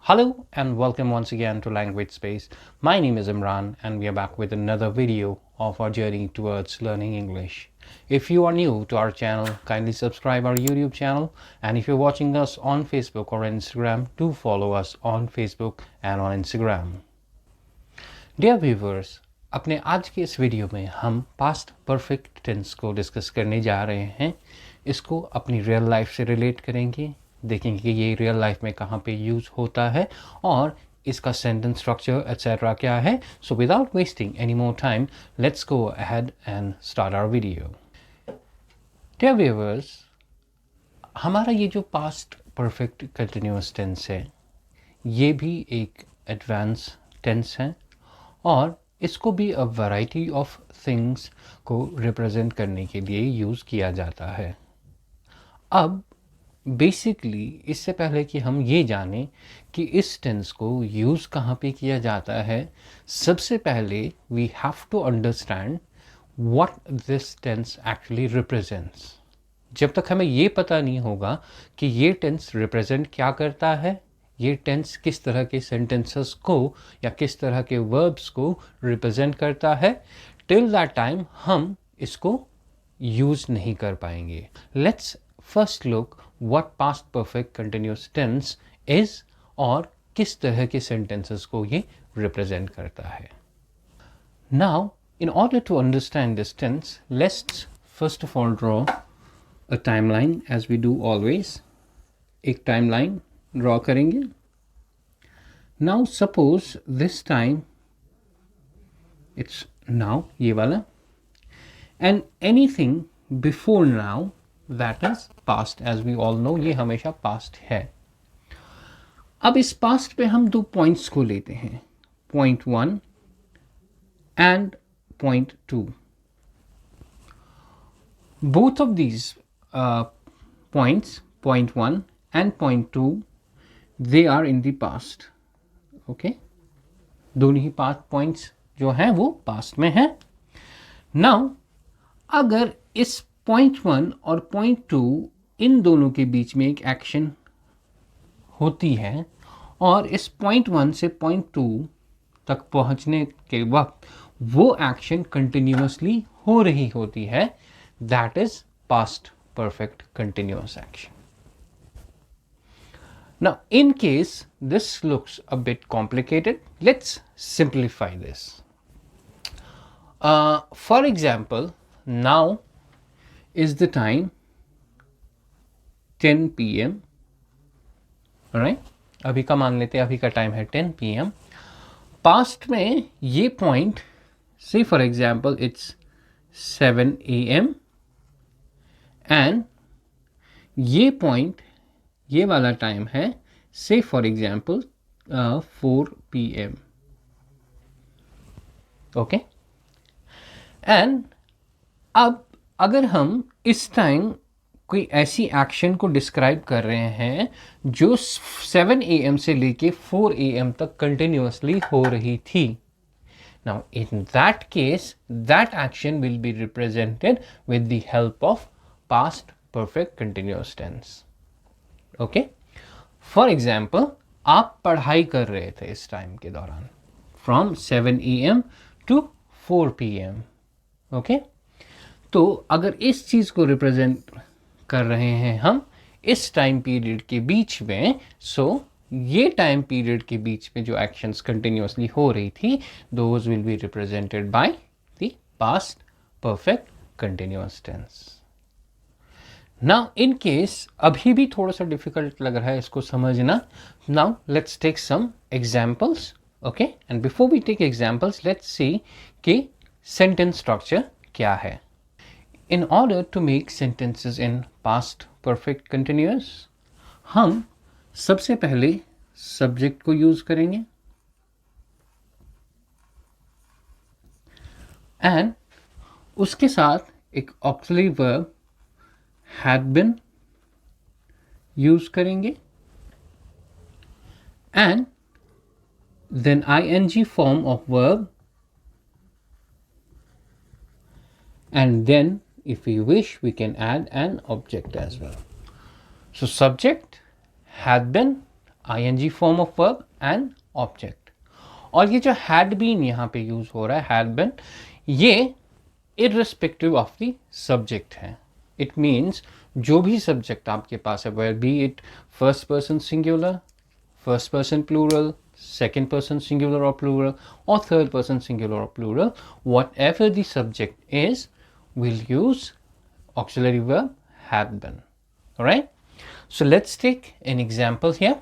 Hello and welcome once again to Language Space. My name is Imran and we are back with another video of our journey towards learning English. If you are new to our channel, kindly subscribe our YouTube channel, and if you're watching us on Facebook or Instagram, do follow us on Facebook and on Instagram. Dear viewers, अपने आज के इस video में हम past perfect tense को discuss करने जा रहे हैं. इसको अपनी रियल लाइफ से रिलेट करेंगे, देखेंगे कि ये रियल लाइफ में कहाँ पे यूज़ होता है और इसका सेंटेंस स्ट्रक्चर एट्सेट्रा क्या है. So without wasting any more time, let's go ahead and start our video. Dear viewers, हमारा ये जो पास्ट परफेक्ट कंटिन्यूअस टेंस है, ये भी एक एडवांस टेंस है और इसको भी अ वैरायटी ऑफ थिंग्स को रिप्रेजेंट करने के लिए यूज़ किया जाता है. अब बेसिकली इससे पहले कि हम ये जानें कि इस टेंस को यूज़ कहाँ पे किया जाता है, सबसे पहले we have to understand what this tense actually represents. जब तक हमें ये पता नहीं होगा कि ये टेंस रिप्रेजेंट क्या करता है, ये टेंस किस तरह के सेंटेंसेस को या किस तरह के वर्ब्स को रिप्रेजेंट करता है, टिल दैट टाइम हम इसको यूज़ नहीं कर पाएंगे. Let's first look what past perfect continuous tense is और किस तरह के सेंटेंसेस को ये रिप्रेजेंट करता है. Now in order to understand this tense, let's first of all draw a timeline as we do always. एक timeline draw करेंगे. Now suppose this time it's now, ये वाला, and anything before now, that is past. as we all know, ये हमेशा past है. अब इस past पे हम दो points को लेते हैं, point 1 and point 2. Both of these points, point 1 and point 2, they are in the past. Okay, दोनों ही past points जो हैं वो past में हैं. Now अगर इस point 1 और point 2 इन दोनों के बीच में एक एक्शन होती है और इस point 1 से point 2 तक पहुंचने के वक्त वो एक्शन कंटिन्यूअसली हो रही होती है, that is past perfect continuous action. Now in case this looks a bit complicated, let's simplify this. For example, now is the time 10 PM. Alright, अभी का मान लेते हैं, अभी का टाइम है 10 PM. पास्ट में ये point, say for example it's 7 AM and ये पॉइंट, ये वाला टाइम है say for example 4 PM. Okay, and अब अगर हम इस टाइम कोई ऐसी एक्शन को डिस्क्राइब कर रहे हैं जो 7 AM से लेके 4 AM तक कंटिन्यूअसली हो रही थी, now in that case that action will be represented with the help of past perfect continuous tense. Okay, for example, आप पढ़ाई कर रहे थे इस टाइम के दौरान from 7 AM to 4 PM. Okay, तो अगर इस चीज़ को रिप्रेजेंट कर रहे हैं हम इस टाइम पीरियड के बीच में, सो ये टाइम पीरियड के बीच में जो एक्शंस कंटिन्यूअसली हो रही थी, those will be represented by the past perfect continuous tense. Now in case अभी भी थोड़ा सा डिफिकल्ट लग रहा है इसको समझना, now let's take some examples. Okay, and before we take examples, let's see कि सेंटेंस स्ट्रक्चर क्या है. In order to make sentences in past perfect continuous, हम सबसे पहले सब्जेक्ट को यूज करेंगे एंड उसके साथ एक auxiliary verb had been use करेंगे and then ing form of verb, and then if we wish we can add an object as well. So subject, had been, ing form of verb and object. और ये जो had been यहाँ पे use हो रहा है, had been, ये irrespective of the subject है। इट मीन्स जो भी सब्जेक्ट आपके पास है, where be it first person singular, first person plural, second person singular or plural, or third person singular or plural, whatever the subject is, we'll use auxiliary verb had been. All right, so let's take an example here.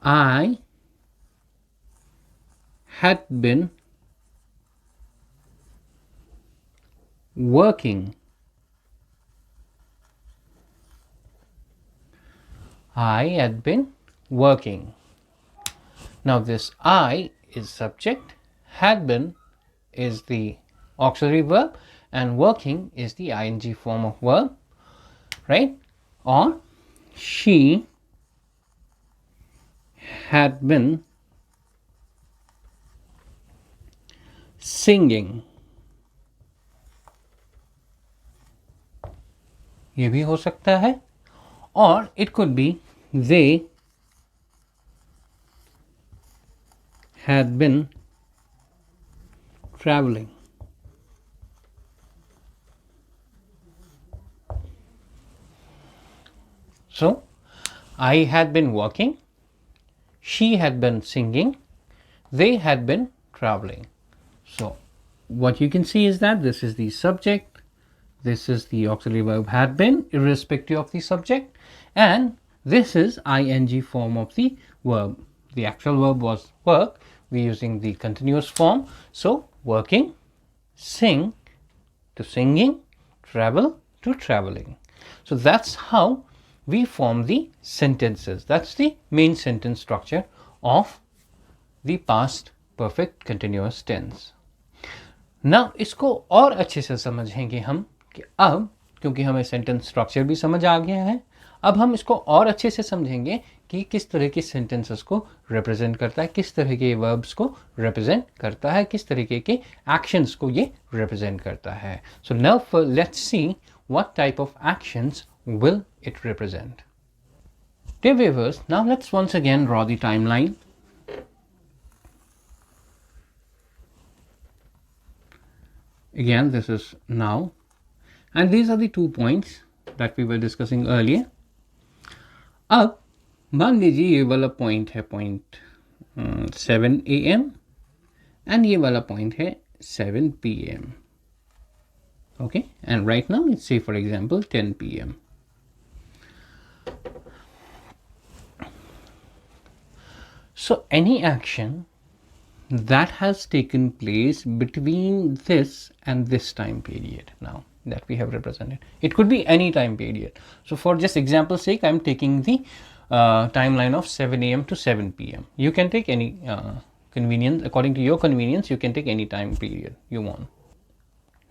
I had been working. I had been working. Now this I is subject, had been is the auxiliary verb, and working is the ing form of verb, right? Or she had been singing. ये भी हो सकता है, और it could be they had been traveling. So I had been working, she had been singing, they had been traveling. So what you can see is that this is the subject, this is the auxiliary verb had been irrespective of the subject, and this is ing form of the verb. The actual verb was work, we're using the continuous form. So working, sing to singing, travel to traveling. So that's how we form the sentences. That's the main sentence structure of the past perfect continuous tense. Now इसको और अच्छे से समझेंगे हम कि अब, क्योंकि हमें सेंटेंस स्ट्रक्चर भी समझ आ गया है, अब हम इसको और अच्छे से समझेंगे कि किस तरह के सेंटेंसेस को रिप्रेजेंट करता है, किस तरह के वर्ब्स को रिप्रेजेंट करता है, किस तरीके के एक्शंस को ये रिप्रेजेंट करता है. So now let's C what type of actions will it represent. Dear viewers, now let's once again draw the timeline. Again, this is now, and these are the 2 points that we were discussing earlier. अब मान लीजिए ये वाला point है point 7 AM and ये वाला point है 7 PM. Okay, and right now let's say for example 10 PM. So any action that has taken place between this and this time period now that we have represented, it could be any time period. So for just example's sake, I'm taking the timeline of 7 AM to 7 PM. You can take any convenience, according to your convenience, you can take any time period you want.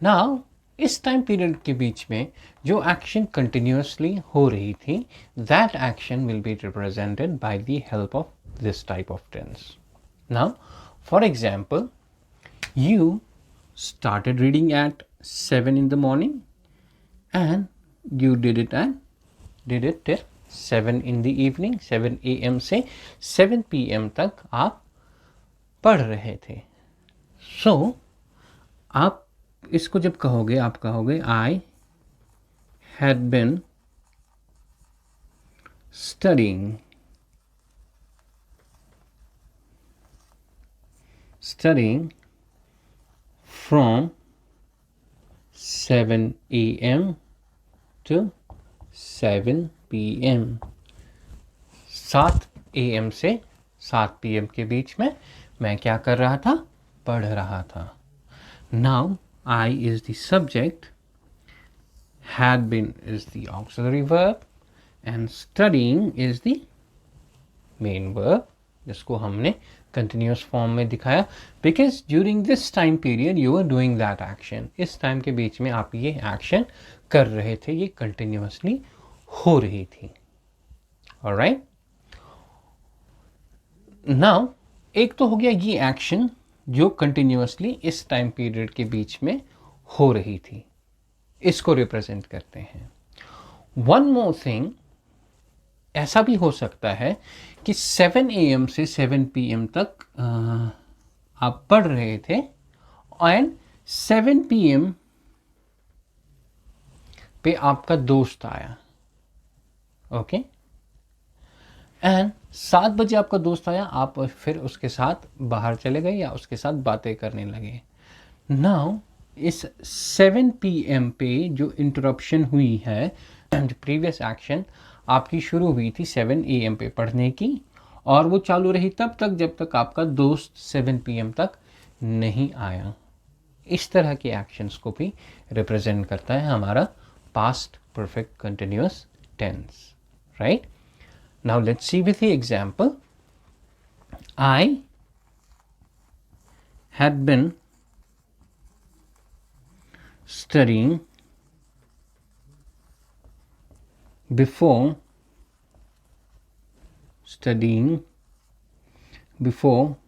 Now इस time period के बीच में जो action continuously हो रही थी, that action will be represented by the help of this type of tense. Now for example, you started reading at 7 in the morning and you did it till 7 in the evening. 7 AM से 7 PM तक आप पढ़ रहे थे. So आप इसको जब कहोगे, आप कहोगे I had been studying from 7 AM to 7 PM. 7 AM से 7 PM के बीच में मैं क्या कर रहा था? पढ़ रहा था. Now I is the subject, had been is the auxiliary verb, and studying is the main verb, जिसको हमने continuous form में दिखाया, because during this time period you were doing that action. इस time के बीच में आप ये action कर रहे थे, ये continuously हो रही थी. Alright? Now एक तो हो गया ये action जो कंटिन्यूसली इस टाइम पीरियड के बीच में हो रही थी, इसको रिप्रेजेंट करते हैं. वन मोर थिंग, ऐसा भी हो सकता है कि 7 AM से 7 PM तक आप पढ़ रहे थे एंड 7 PM पे आपका दोस्त आया, ओके, एंड 7 बजे आपका दोस्त आया, आप फिर उसके साथ बाहर चले गए या उसके साथ बातें करने लगे। नाउ इस 7 PM पे जो इंटरप्शन हुई है, जो प्रीवियस एक्शन आपकी शुरू हुई थी 7 AM पे पढ़ने की, और वो चालू रही तब तक जब तक आपका दोस्त 7 PM तक नहीं आया। इस तरह के एक्शंस को भी रिप्रेजेंट करता है हमारा past perfect continuous tense, right? Now let's see with the example. I had been studying before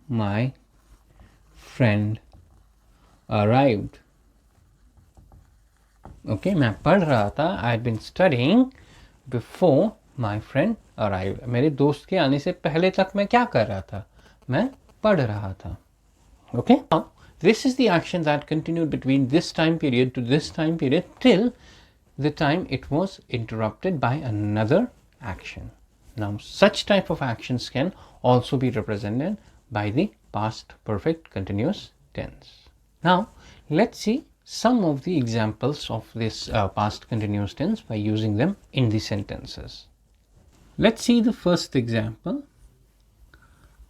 my friend arrived. Okay, मैं पढ़ रहा था, I had been studying before my friend arrived. मेरे दोस्त के आने से पहले तक मैं क्या कर रहा था? मैं पढ़ रहा था. Okay, now this is the action that continued between this time period to this time period till the time it was interrupted by another action. Now such type of actions can also be represented by the past perfect continuous tense. Now let's see some of the examples of this past continuous tense by using them in the sentences. Let's see the first example.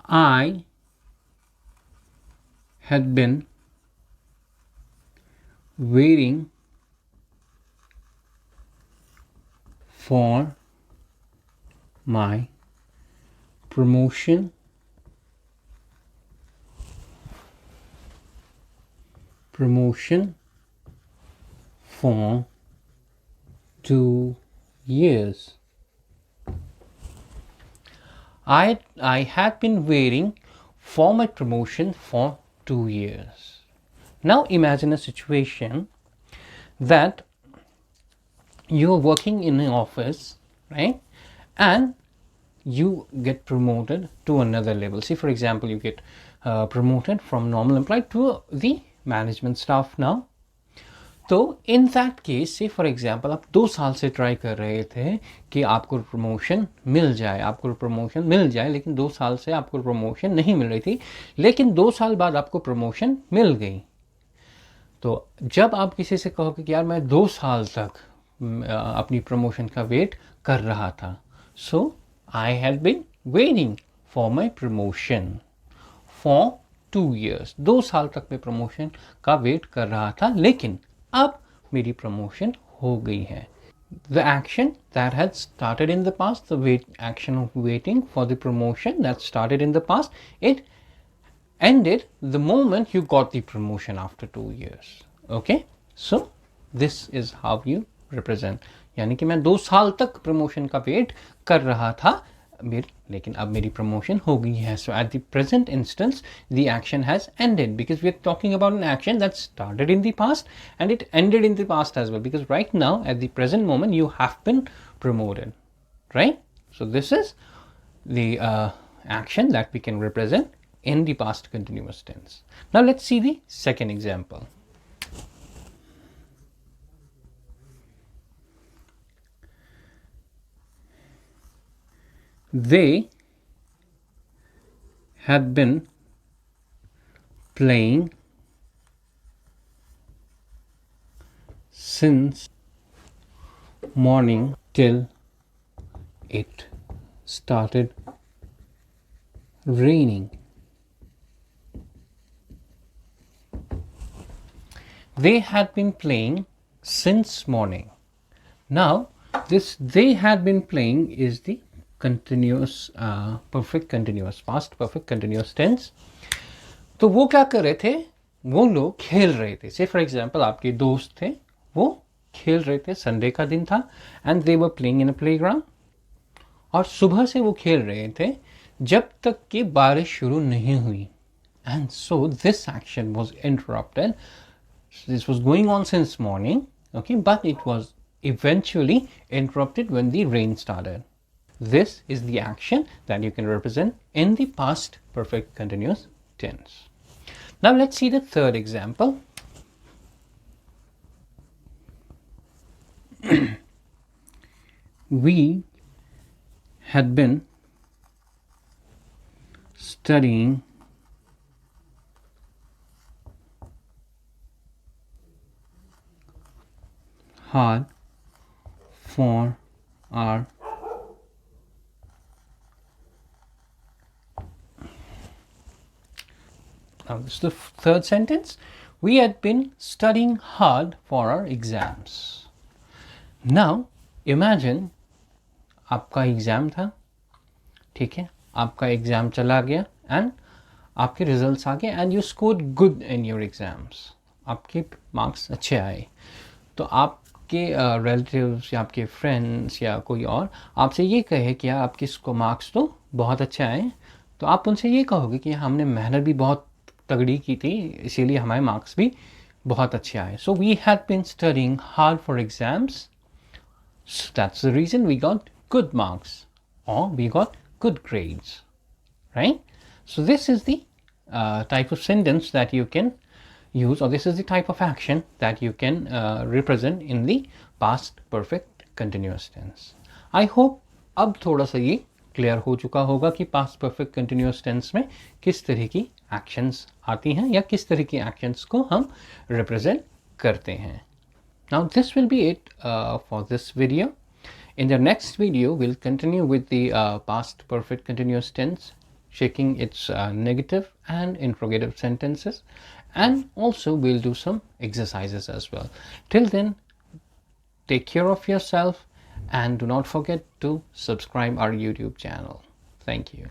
I had been waiting for my promotion for 2 years. I had been waiting for my promotion for 2 years. Now imagine a situation that you are working in an office, right, and you get promoted to another level. Say for example you get promoted from normal employee to the management staff now. तो in that case से for example आप 2 साल से try कर रहे थे कि आपको प्रमोशन मिल जाए, लेकिन 2 साल से आपको प्रमोशन नहीं मिल रही थी, लेकिन 2 साल बाद आपको प्रमोशन मिल गई। तो जब आप किसी से कहोगे कि यार मैं 2 साल तक अपनी प्रमोशन का वेट कर रहा था, so I had been waiting for my promotion for 2 years. 2 साल तक मैं प्रमोशन का वेट कर रहा था, लेकिन अब मेरी प्रमोशन हो गई है. The action that had started in the past, the action of waiting for the promotion that started in the past, it ended the moment you got the promotion after 2 years. Okay, so this is how you represent. यानी कि मैं 2 साल तक promotion का wait कर रहा था, लेकिन अब मेरी प्रमोशन हो गई है. So at the present instance the action has ended because we are talking about an action that started in the past and it ended in the past as well, because right now at the present moment you have been promoted, right? So this is the action that we can represent in the past continuous tense. Now let's see the second example. They had been playing since morning till it started raining. They had been playing since morning. Now this they had been playing is the continuous perfect continuous past perfect continuous tense. तो वो क्या कर रहे थे, वो लोग खेल रहे थे. से फॉर एग्जाम्पल आपके दोस्त थे, वो खेल रहे थे, संडे का दिन था and they were playing in a playground, और सुबह से वो खेल रहे थे जब तक कि बारिश शुरू नहीं हुई. And so this action was interrupted. This was going on since morning, okay, but it was eventually interrupted when the rain started. this is the action that you can represent in the past perfect continuous tense. Now let's see the third example. We had been studying hard for our now this is the third sentence. We had been studying hard for our exams. Now imagine आपका exam था, ठीक है, आपका exam चला गया and आपके results आ गए and you scored good in your exams, आपके मार्क्स अच्छे आए. तो आपके रिलेटिव्स या आपके फ्रेंड्स या कोई और आपसे ये कहे कि यार आपके इसको मार्क्स तो बहुत अच्छे आए, तो आप उनसे ये कहोगे कि हमने मेहनत भी बहुत तगड़ी की थी इसीलिए हमारे मार्क्स भी बहुत अच्छे आए. So we had been studying hard for exams, so that's the reason we got good marks or we got good grades, right? So this is the type of sentence that you can use, or this is the type of action that you can represent in the past perfect continuous tense. I hope अब थोड़ा सा ये clear हो चुका होगा कि past perfect continuous tense में किस तरह की actions आती हैं या किस तरह की actions को हम represent करते हैं. Now this will be it for this video. In the next video we'll continue with the past perfect continuous tense, checking its negative and interrogative sentences, and also we'll do some exercises as well. Till then, take care of yourself and do not forget to subscribe our YouTube channel. Thank you.